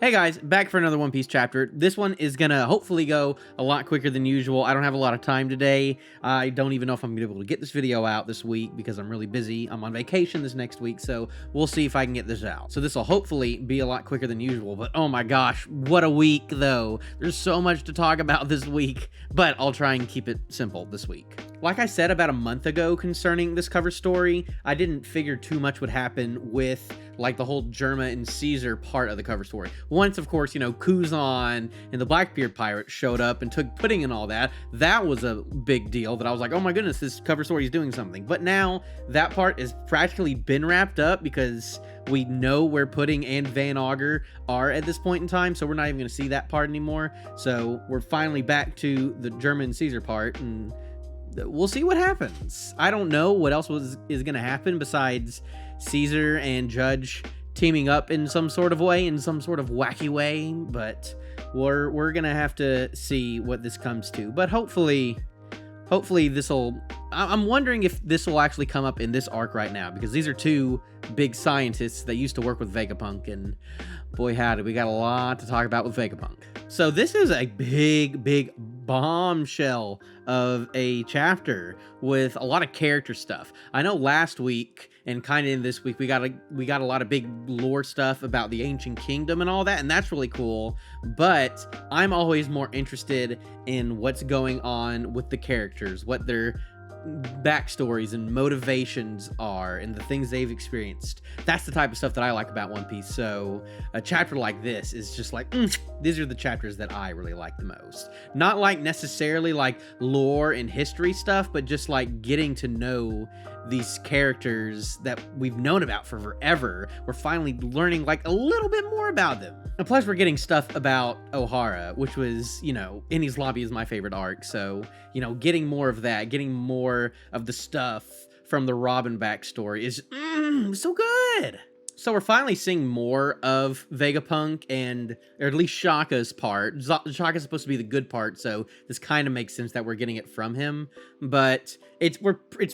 Hey guys, back for another One Piece chapter. This one is gonna hopefully go a lot quicker than usual. I don't have a lot of time today. I don't even know if I'm gonna be able to get this video out this week because I'm really busy. I'm on vacation this next week, so we'll see if I can get this out. So this will hopefully be a lot quicker than usual, but oh my gosh, what a week though. There's so much to talk about this week, but I'll try and keep it simple this week. Like I said about a month ago concerning this cover story, I didn't figure too much would happen with like the whole Germa and Caesar part of the cover story. Once, of course, you know, Kuzan and the Blackbeard pirate showed up and took pudding and all that. That was a big deal that I was like, oh my goodness, this cover story is doing something. But now that part has practically been wrapped up because we know where Pudding and Van Augur are at this point in time, so we're not even going to see that part anymore. So we're finally back to the Germa and Caesar part, and we'll see what happens. I don't know what else is going to happen besides Caesar and Judge teaming up in some sort of way, in some sort of wacky way, but we're going to have to see what this comes to. But hopefully this'll... I'm wondering if this will actually come up in this arc right now, because these are two big scientists that used to work with Vegapunk, and boy howdy, we got a lot to talk about with Vegapunk. So this is a big bombshell of a chapter with a lot of character stuff. I know last week and kind of in this week we got a lot of big lore stuff about the ancient kingdom and all that, and that's really cool, but I'm always more interested in what's going on with the characters, what their backstories and motivations are, and the things they've experienced. That's the type of stuff that I like about One Piece. So a chapter like this is just like, these are the chapters that I really like the most. Not like necessarily like lore and history stuff, but just like getting to know these characters that we've known about for forever. We're finally learning like a little bit more about them. And plus we're getting stuff about Ohara, which was, you know, Enies Lobby is my favorite arc. So, you know, getting more of that, getting more of the stuff from the Robin backstory is so good. So we're finally seeing more of Vegapunk, and or at least Shaka's part. Shaka's supposed to be the good part, so this kind of makes sense that we're getting it from him. But it's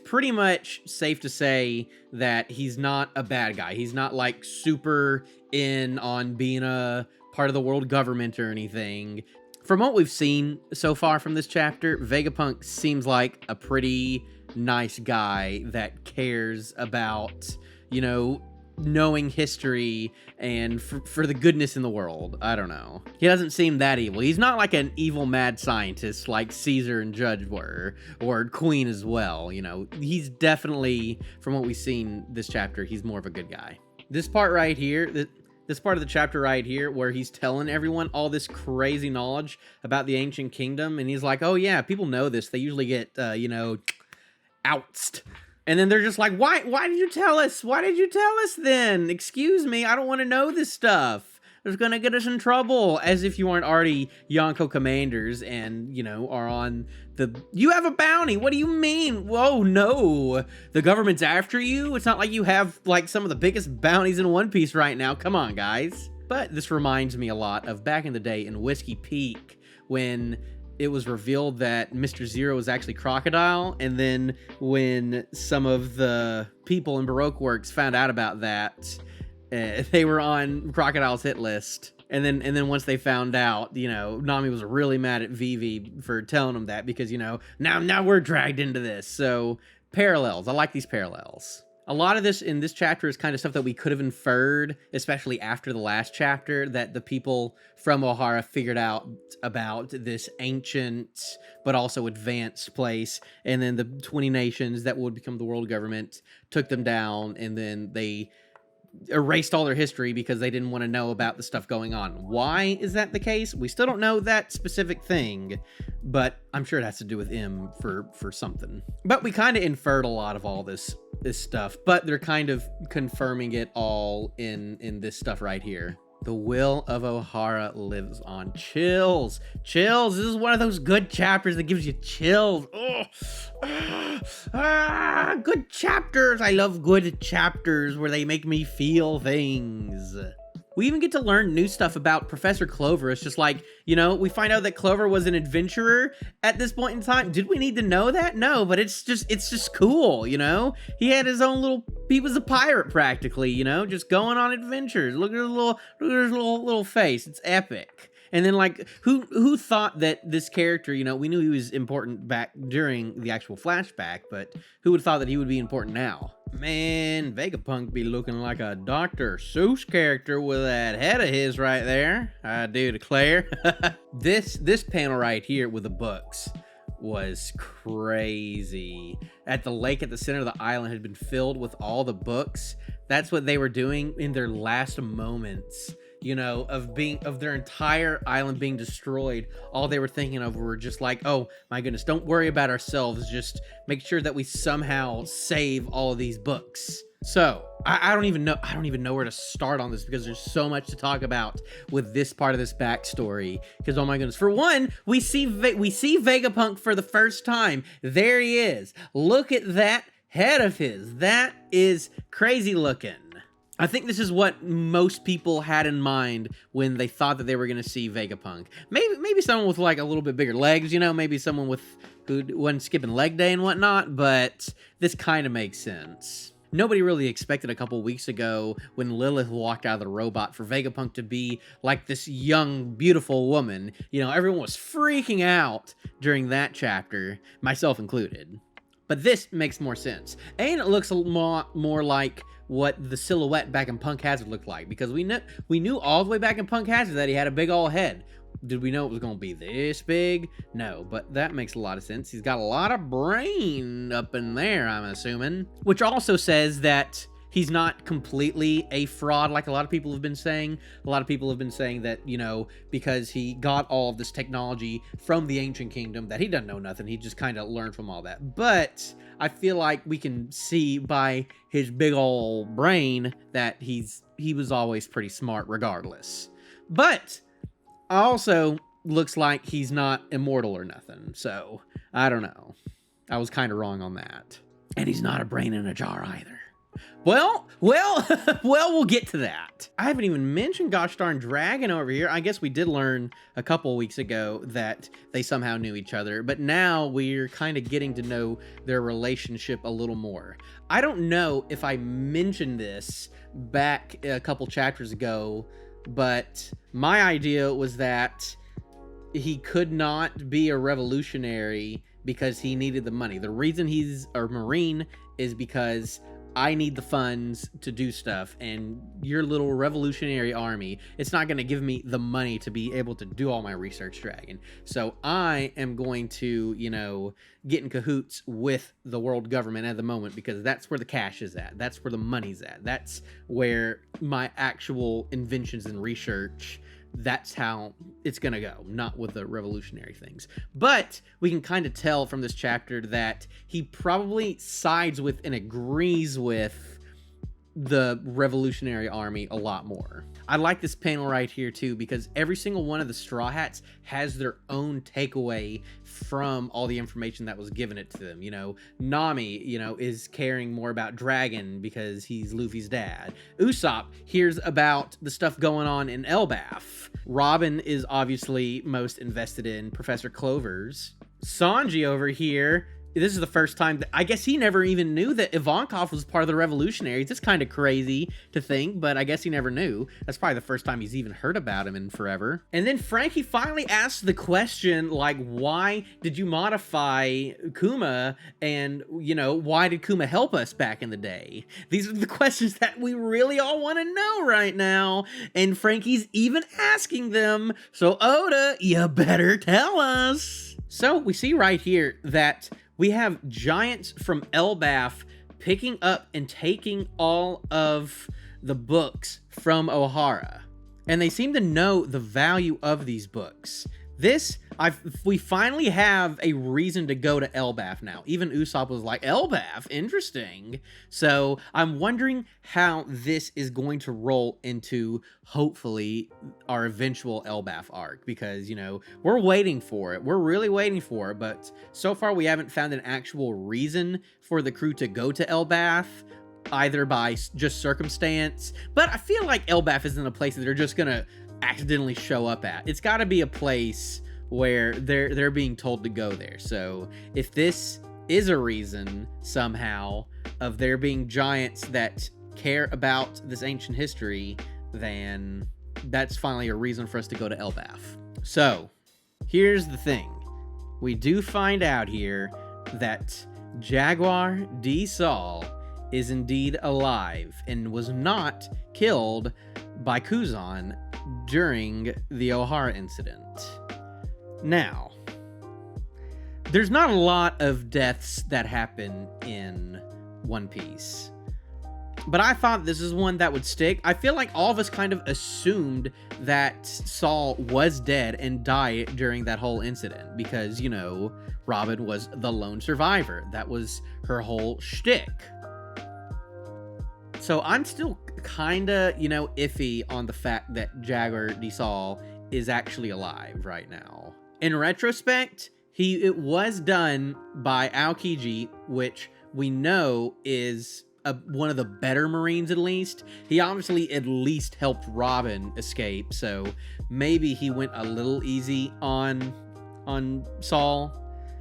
pretty much safe to say that he's not a bad guy. He's not like super in on being a part of the world government or anything. From what we've seen so far from this chapter, Vegapunk seems like a pretty nice guy that cares about, you know, knowing history and for the goodness in the world. I don't know. He doesn't seem that evil. He's not like an evil mad scientist like Caesar and Judge were, or Queen as well. You know, he's definitely, from what we've seen this chapter, he's more of a good guy. This part right here, this part of the chapter right here, where he's telling everyone all this crazy knowledge about the ancient kingdom, and he's like, oh yeah, people know this. They usually get, you know, ousted. And then they're just like, why did you tell us? Why did you tell us then? Excuse me, I don't want to know this stuff. It's gonna get us in trouble. As if you aren't already Yonko commanders and, you know, are on the... You have a bounty! What do you mean? Whoa, no! The government's after you? It's not like you have, like, some of the biggest bounties in One Piece right now. Come on, guys. But this reminds me a lot of back in the day in Whiskey Peak, when it was revealed that Mr. Zero was actually Crocodile, and then when some of the people in Baroque Works found out about that, they were on Crocodile's hit list. And then once they found out, you know, Nami was really mad at Vivi for telling them that, because, you know, now we're dragged into this. So parallels. I like these parallels. A lot of this in this chapter is kind of stuff that we could have inferred, especially after the last chapter, that the people from Ohara figured out about this ancient but also advanced place, and then the 20 nations that would become the world government took them down, and then they erased all their history because they didn't want to know about the stuff going on. Why is that the case? We still don't know that specific thing, but I'm sure it has to do with M for something. But we kind of inferred a lot of all this stuff, but they're kind of confirming it all in this stuff right here. The will of Ohara lives on. Chills. Chills. This is one of those good chapters that gives you chills. Good chapters. I love good chapters where they make me feel things. We even get to learn new stuff about Professor Clover. It's just like, you know, we find out that Clover was an adventurer at this point in time. Did we need to know that? No, but it's just cool, you know? He had his own little, he was a pirate practically, you know, just going on adventures. Look at his little face. It's epic. And then, like, who thought that this character, you know, we knew he was important back during the actual flashback, but who would have thought that he would be important now? Man, Vegapunk be looking like a Dr. Seuss character with that head of his right there. I do declare. This panel right here with the books was crazy. At the lake at the center of the island had been filled with all the books. That's what they were doing in their last moments, you know, of their entire island being destroyed. All they were thinking of were just like, oh my goodness, don't worry about ourselves, just make sure that we somehow save all of these books. So I don't even know where to start on this, because there's so much to talk about with this part of this backstory. Because oh my goodness, for one, we see Vegapunk for the first time. There he is. Look at that head of his. That is crazy looking. I think this is what most people had in mind when they thought that they were going to see Vegapunk. Maybe someone with like a little bit bigger legs, you know, maybe someone who wasn't skipping leg day and whatnot, but this kind of makes sense. Nobody really expected a couple weeks ago when Lilith walked out of the robot for Vegapunk to be like this young, beautiful woman. You know, everyone was freaking out during that chapter, myself included. But this makes more sense. And it looks a lot more like what the silhouette back in Punk Hazard looked like, because we knew all the way back in Punk Hazard that he had a big old head. Did we know it was going to be this big? No, but that makes a lot of sense. He's got a lot of brain up in there, I'm assuming. Which also says that he's not completely a fraud like a lot of people have been saying. A lot of people have been saying that, you know, because he got all of this technology from the Ancient Kingdom, that he doesn't know nothing. He just kind of learned from all that. But I feel like we can see by his big old brain that he was always pretty smart regardless. But also looks like he's not immortal or nothing. So I don't know. I was kind of wrong on that. And he's not a brain in a jar either. Well, we'll get to that. I haven't even mentioned Gosh Darn Dragon over here. I guess we did learn a couple weeks ago that they somehow knew each other, but now we're kind of getting to know their relationship a little more. I don't know if I mentioned this back a couple chapters ago, but my idea was that he could not be a revolutionary because he needed the money. The reason he's a Marine is because I need the funds to do stuff, and your little revolutionary army, it's not going to give me the money to be able to do all my research, Dragon. So I am going to, you know, get in cahoots with the world government at the moment, because that's where the cash is at. That's where the money's at. That's where my actual inventions and research, that's how it's gonna go, not with the revolutionary things. But we can kind of tell from this chapter that he probably sides with and agrees with the revolutionary army a lot more. I like this panel right here too, because every single one of the Straw Hats has their own takeaway from all the information that was given it to them. You know, Nami, you know, is caring more about Dragon because he's Luffy's dad. Usopp hears about the stuff going on in Elbaf. Robin is obviously most invested in Professor Clover's. Sanji over here, this is the first time that I guess he never even knew that Ivankov was part of the revolutionaries. It's kind of crazy to think, but I guess he never knew. That's probably the first time he's even heard about him in forever. And then Frankie finally asked the question, like, why did you modify Kuma? And, you know, why did Kuma help us back in the day? These are the questions that we really all want to know right now. And Frankie's even asking them. So Oda, you better tell us. So we see right here that we have giants from Elbaf picking up and taking all of the books from Ohara. And they seem to know the value of these books. We finally have a reason to go to Elbaf now. Even Usopp was like, Elbaf, interesting. So I'm wondering how this is going to roll into, hopefully, our eventual Elbaf arc. Because, you know, we're waiting for it. We're really waiting for it. But so far, we haven't found an actual reason for the crew to go to Elbaf. either by just circumstance, but I feel like Elbaf isn't a place that they're just gonna accidentally show up at. It's got to be a place where they're being told to go there. So if this is a reason somehow of there being giants that care about this ancient history, then that's finally a reason for us to go to Elbaf. So here's the thing. We do find out here that Jaguar D. Saul is indeed alive and was not killed by Kuzan during the Ohara incident. Now, there's not a lot of deaths that happen in One Piece, but I thought this is one that would stick. I feel like all of us kind of assumed that Saul was dead and died during that whole incident because, you know, Robin was the lone survivor. That was her whole shtick. So I'm still kind of, you know, iffy on the fact that Jaguar D. Saul is actually alive right now. In retrospect, it was done by Aokiji, which we know is one of the better Marines at least. He obviously at least helped Robin escape, so maybe he went a little easy on Saul.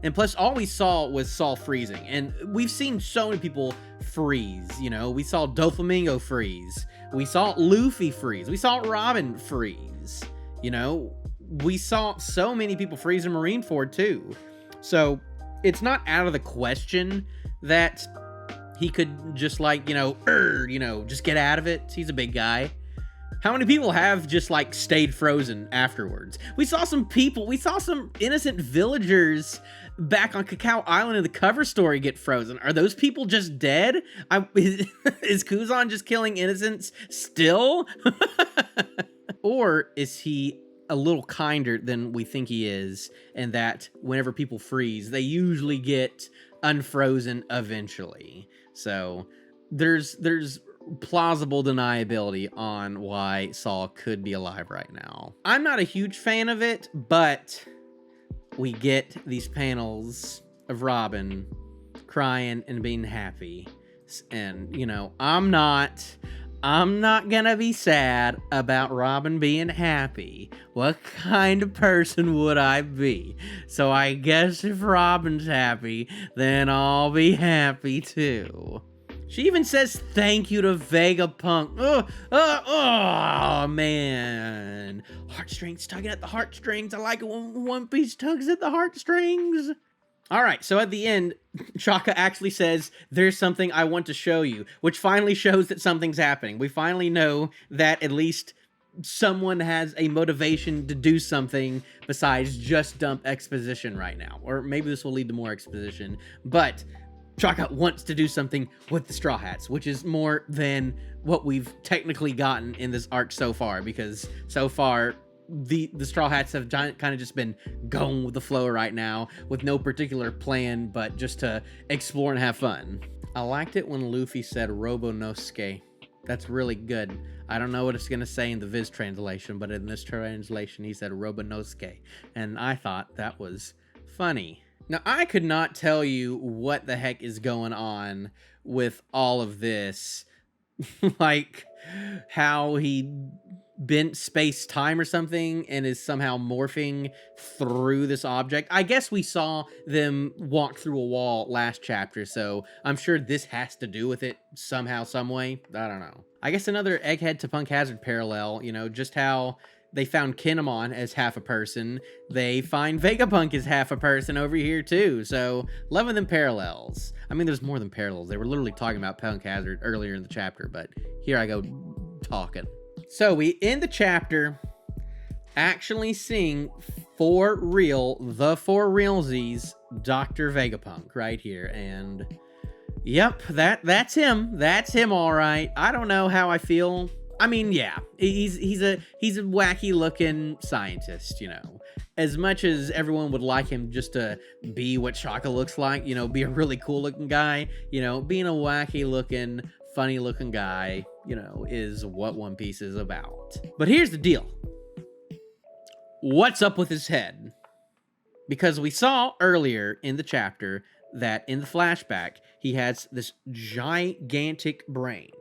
And plus, all we saw was Saul freezing. And we've seen so many people freeze, you know? We saw Doflamingo freeze. We saw Luffy freeze. We saw Robin freeze. You know? We saw so many people freeze in Marineford, too. So, it's not out of the question that he could just, like, just get out of it. He's a big guy. How many people have just, like, stayed frozen afterwards? We saw some innocent villagers back on Cacao Island in the cover story get frozen. Are those people just dead? Is Kuzan just killing innocents still? Or is he a little kinder than we think he is, and that whenever people freeze, they usually get unfrozen eventually? So there's plausible deniability on why Saul could be alive right now. I'm not a huge fan of it, but we get these panels of Robin crying and being happy. And, you know, I'm not gonna be sad about Robin being happy. What kind of person would I be? So I guess if Robin's happy, then I'll be happy too. She even says thank you to Vegapunk. Oh, man. Heartstrings, tugging at the heartstrings. I like it when One Piece tugs at the heartstrings. All right, so at the end, Chaka actually says, there's something I want to show you, which finally shows that something's happening. We finally know that at least someone has a motivation to do something besides just dump exposition right now. Or maybe this will lead to more exposition, but Chaka wants to do something with the Straw Hats, which is more than what we've technically gotten in this arc so far, because so far the Straw Hats have kind of just been going with the flow right now with no particular plan but just to explore and have fun. I liked it when Luffy said Robonosuke. That's really good. I don't know what it's going to say in the Viz translation, but in this translation he said Robonosuke, and I thought that was funny. Now, I could not tell you what the heck is going on with all of this. Like, how he bent space-time or something and is somehow morphing through this object. I guess we saw them walk through a wall last chapter, so I'm sure this has to do with it somehow, some way. I don't know. I guess another Egghead to Punk Hazard parallel, you know, just how they found Kinemon as half a person. They find Vegapunk as half a person over here too. So, loving them parallels. I mean, there's more than parallels. They were literally talking about Punk Hazard earlier in the chapter, but here I go talking. So, we end the chapter actually seeing the for realsies, Dr. Vegapunk right here. And, yep, that's him. That's him, all right. I don't know how I feel. I mean, yeah, he's a wacky looking scientist, you know. As much as everyone would like him just to be what Shaka looks like, you know, be a really cool looking guy, you know, being a wacky looking, funny looking guy, you know, is what One Piece is about. But here's the deal. What's up with his head? Because we saw earlier in the chapter that in the flashback, he has this gigantic brain.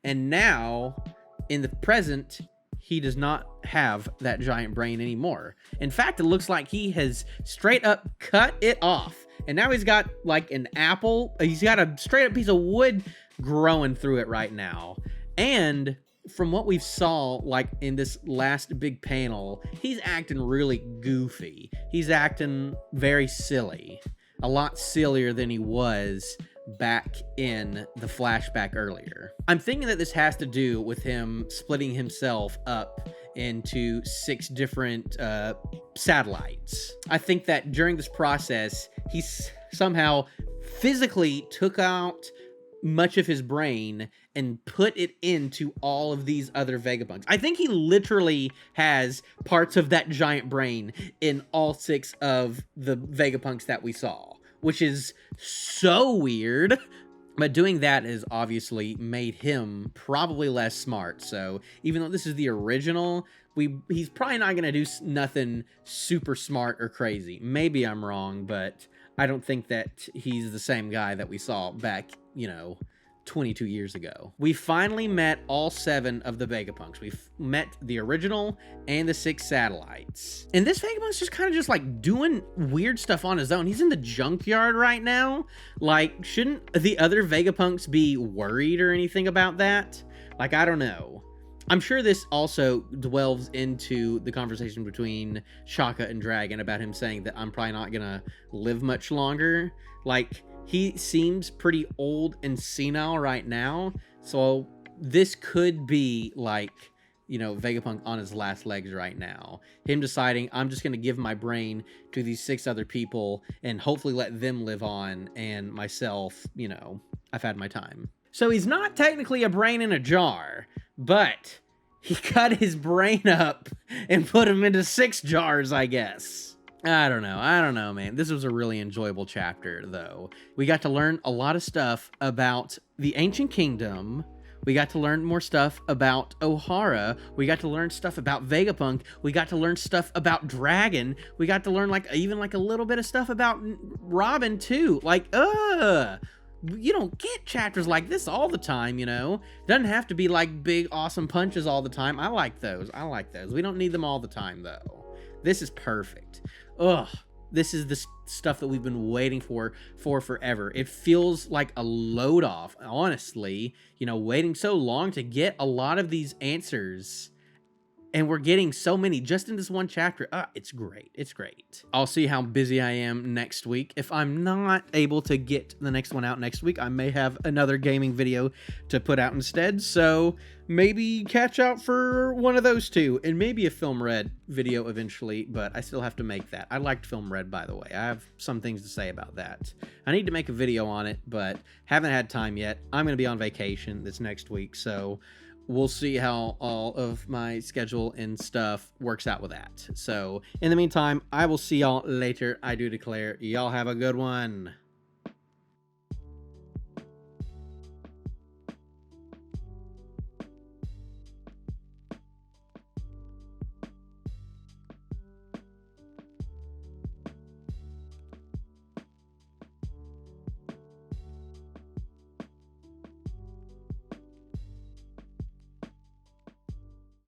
And now, in the present, he does not have that giant brain anymore. In fact, it looks like he has straight up cut it off. And now he's got like an apple. He's got a straight up piece of wood growing through it right now. And from what we saw, like in this last big panel, he's acting really goofy. He's acting very silly. A lot sillier than he was back in the flashback earlier. I'm thinking that this has to do with him splitting himself up into 6 different satellites. I think that during this process, he somehow physically took out much of his brain and put it into all of these other Vegapunks. I think he literally has parts of that giant brain in all 6 of the Vegapunks that we saw, which is so weird. But doing that has obviously made him probably less smart. So even though this is the original, he's probably not going to do nothing super smart or crazy. Maybe I'm wrong, but I don't think that he's the same guy that we saw back, 22 years ago. We finally met all 7 of the Vegapunks. We've met the original and the 6 satellites. And this Vegapunk's just kind of just like doing weird stuff on his own. He's in the junkyard right now. Like, shouldn't the other Vegapunks be worried or anything about that? Like, I don't know. I'm sure this also delves into the conversation between Shaka and Dragon about him saying that I'm probably not gonna live much longer. Like, he seems pretty old and senile right now, so this could be like, Vegapunk on his last legs right now. Him deciding, I'm just going to give my brain to these 6 other people and hopefully let them live on, and myself, I've had my time. So he's not technically a brain in a jar, but he cut his brain up and put him into 6 jars, I guess. I don't know, man. This was a really enjoyable chapter, though. We got to learn a lot of stuff about the Ancient Kingdom. We got to learn more stuff about Ohara. We got to learn stuff about Vegapunk. We got to learn stuff about Dragon. We got to learn even a little bit of stuff about Robin, too. You don't get chapters like this all the time, Doesn't have to be like big, awesome punches all the time. I like those. We don't need them all the time, though. This is perfect. Ugh, this is the stuff that we've been waiting for forever. It feels like a load off, honestly, waiting so long to get a lot of these answers. And we're getting so many just in this one chapter. It's great. It's great. I'll see how busy I am next week. If I'm not able to get the next one out next week, I may have another gaming video to put out instead. So maybe catch out for one of those 2, and maybe a Film Red video eventually, but I still have to make that. I liked Film Red, by the way. I have some things to say about that. I need to make a video on it, but haven't had time yet. I'm going to be on vacation this next week, so we'll see how all of my schedule and stuff works out with that. So in the meantime, I will see y'all later. I do declare, y'all have a good one.